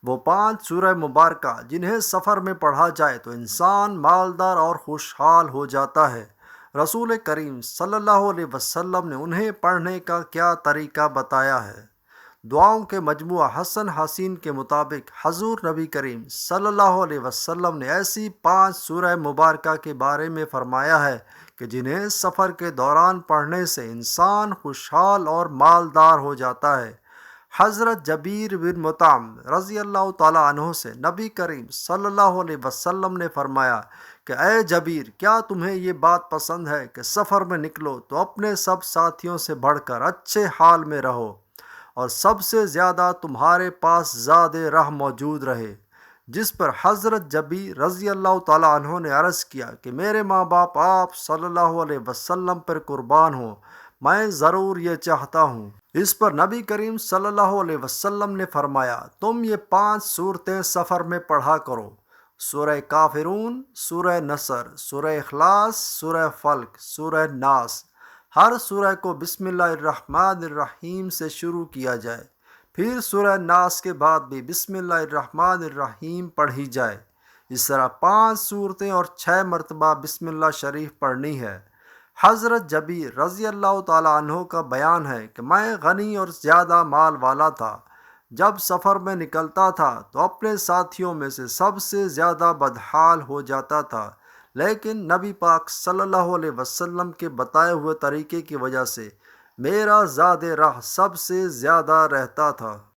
وہ 5 سورہ مبارکہ جنہیں سفر میں پڑھا جائے تو انسان مالدار اور خوشحال ہو جاتا ہے۔ رسول کریم صلی اللہ علیہ وسلم نے انہیں پڑھنے کا کیا طریقہ بتایا ہے۔ دعاؤں کے مجموعہ حسن حسین کے مطابق حضور نبی کریم صلی اللہ علیہ وسلم نے ایسی 5 سورہ مبارکہ کے بارے میں فرمایا ہے کہ جنہیں سفر کے دوران پڑھنے سے انسان خوشحال اور مالدار ہو جاتا ہے۔ حضرت جبیر بن مطعم رضی اللہ تعالیٰ عنہ سے نبی کریم صلی اللہ علیہ وسلم نے فرمایا کہ اے جبیر، کیا تمہیں یہ بات پسند ہے کہ سفر میں نکلو تو اپنے سب ساتھیوں سے بڑھ کر اچھے حال میں رہو اور سب سے زیادہ تمہارے پاس زاد راہ موجود رہے؟ جس پر حضرت جبیر رضی اللہ تعالیٰ عنہ نے عرض کیا کہ میرے ماں باپ آپ صلی اللہ علیہ وسلم پر قربان ہوں، میں ضرور یہ چاہتا ہوں۔ اس پر نبی کریم صلی اللہ علیہ وسلم نے فرمایا تم یہ 5 صورتیں سفر میں پڑھا کرو: سورہ کافرون، سورہ نصر، سورہ اخلاص، سورہ فلق، سورہ ناس۔ ہر سورہ کو بسم اللہ الرحمن الرحیم سے شروع کیا جائے، پھر سورہ ناس کے بعد بھی بسم اللہ الرحمن الرحیم پڑھی جائے۔ اس طرح 5 صورتیں اور 6 مرتبہ بسم اللہ شریف پڑھنی ہے۔ حضرت جبیر رضی اللہ تعالیٰ عنہ کا بیان ہے کہ میں غنی اور زیادہ مال والا تھا۔ جب سفر میں نکلتا تھا تو اپنے ساتھیوں میں سے سب سے زیادہ بدحال ہو جاتا تھا، لیکن نبی پاک صلی اللہ علیہ وسلم کے بتائے ہوئے طریقے کی وجہ سے میرا زاد راہ سب سے زیادہ رہتا تھا۔